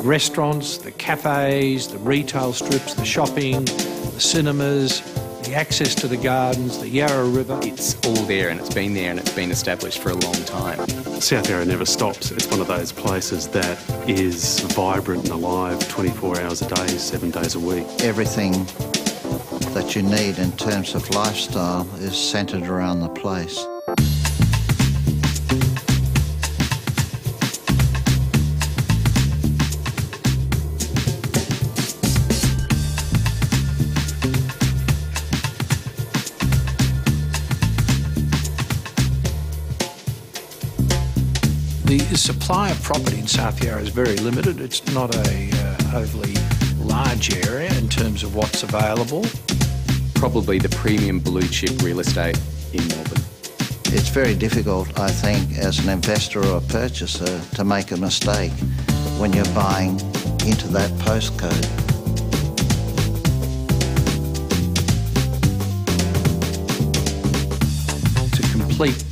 restaurants, the cafes, the retail strips, the shopping, the cinemas, the access to the gardens, the Yarra River. It's all there, and it's been there, and it's been established for a long time. South Yarra never stops. It's one of those places that is vibrant and alive 24 hours a day, 7 days a week. Everything that you need in terms of lifestyle is centred around the place. The supply of property in South Yarra is very limited. It's not a overly large area in terms of what's available. Probably the premium blue chip real estate in Melbourne. It's very difficult, I think, as an investor or a purchaser to make a mistake when you're buying into that postcode. It's a complete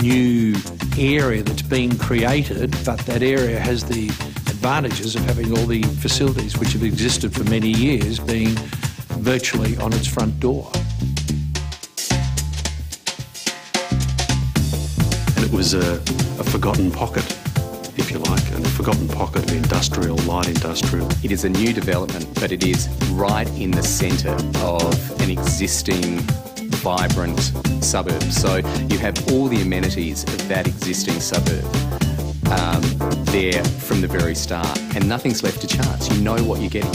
new area that's been created, but that area has the advantages of having all the facilities which have existed for many years being virtually on its front door. And it was a forgotten pocket, if you like, a forgotten pocket of industrial, light industrial. It is a new development, but it is right in the centre of an existing vibrant suburb. So you have all the amenities of that existing suburb there from the very start, and nothing's left to chance. You know what you're getting.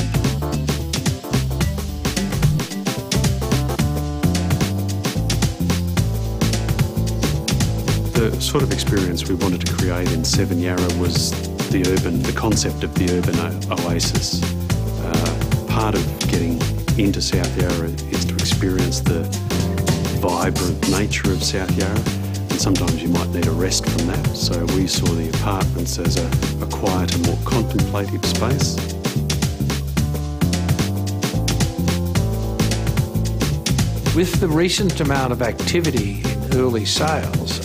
The sort of experience we wanted to create in 7 Yarra was the concept of the urban oasis. Part of getting into South Yarra is to experience the vibrant nature of South Yarra, and sometimes you might need a rest from that. So we saw the apartments as a quieter, more contemplative space. With the recent amount of activity in early sales,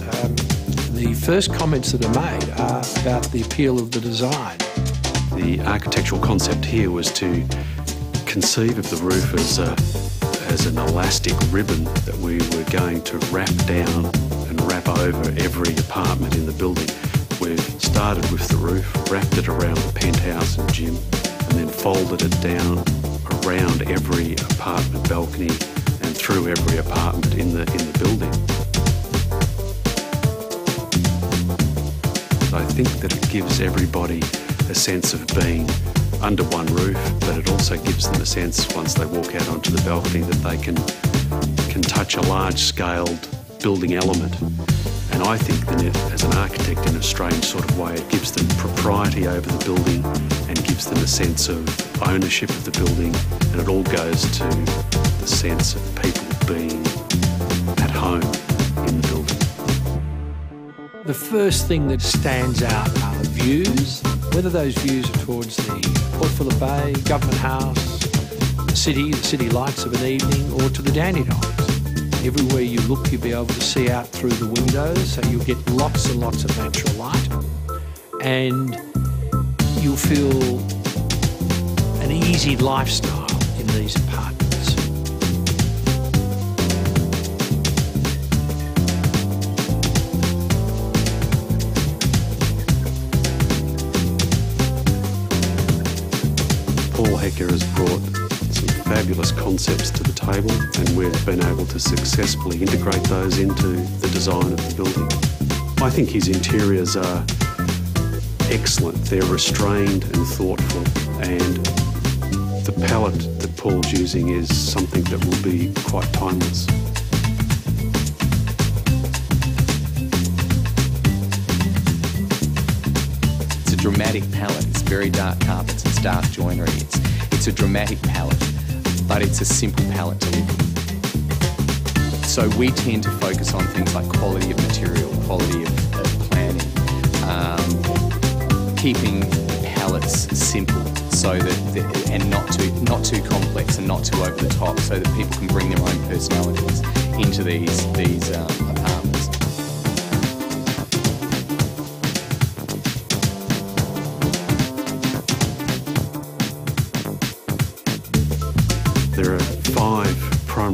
the first comments that are made are about the appeal of the design. The architectural concept here was to conceive of the roof as an elastic ribbon that we were going to wrap down and wrap over every apartment in the building. We've started with the roof, wrapped it around the penthouse and gym, and then folded it down around every apartment balcony and through every apartment in the building. I think that it gives everybody a sense of being under one roof, but it also gives them a sense, once they walk out onto the balcony, that they can touch a large-scaled building element. And I think that as an architect, in a strange sort of way, it gives them propriety over the building and gives them a sense of ownership of the building, and it all goes to the sense of people being at home in the building. The first thing that stands out are the views, whether those views are towards the Port Phillip Bay, Government House, the city lights of an evening, or to the Dandenongs. Everywhere you look, you'll be able to see out through the windows, so you'll get lots and lots of natural light, and you'll feel an easy lifestyle in these apartments. Paul Hecker has brought some fabulous concepts to the table, and we've been able to successfully integrate those into the design of the building. I think his interiors are excellent. They're restrained and thoughtful, and the palette that Paul's using is something that will be quite timeless. It's a dramatic palette. It's very dark carpets. It's dark joinery. It's a dramatic palette, but it's a simple palette to live with. So we tend to focus on things like quality of material, quality of planning, keeping palettes simple, so that and not too complex and not too over the top, so that people can bring their own personalities into these apartments.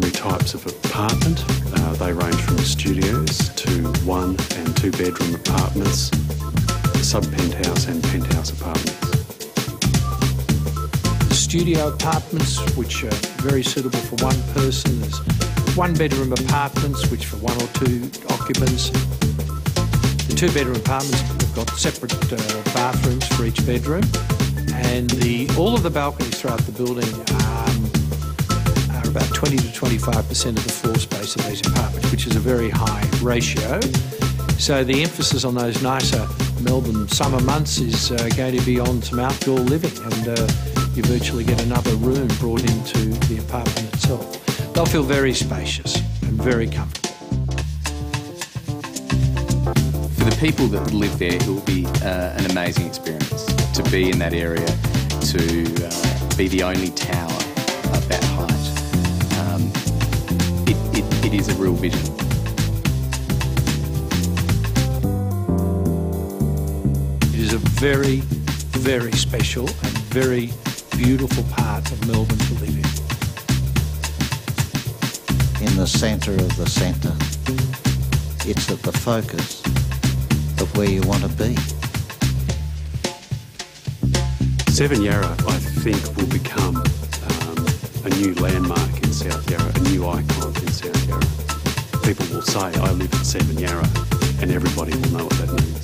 category types of apartment. They range from studios to 1 and 2 bedroom apartments, sub-penthouse and penthouse apartments. Studio apartments, which are very suitable for one person. There's 1 bedroom apartments, which for 1 or 2 occupants. The 2 bedroom apartments have got separate bathrooms for each bedroom, and all of the balconies throughout the building are about 20 to 25% of the floor space of these apartments, which is a very high ratio. So the emphasis on those nicer Melbourne summer months is going to be on some outdoor living, and you virtually get another room brought into the apartment itself. They'll feel very spacious and very comfortable. For the people that live there, it will be an amazing experience to be in that area, to be the only tower of that height. It is a real vision. It is a very, very special and very beautiful part of Melbourne to live In the centre of the centre, it's at the focus of where you want to be. 7 Yarra, I think, will become a new landmark in South Yarra, a new icon in South Yarra. People will say, I live at 7 Yarra, and everybody will know what that means.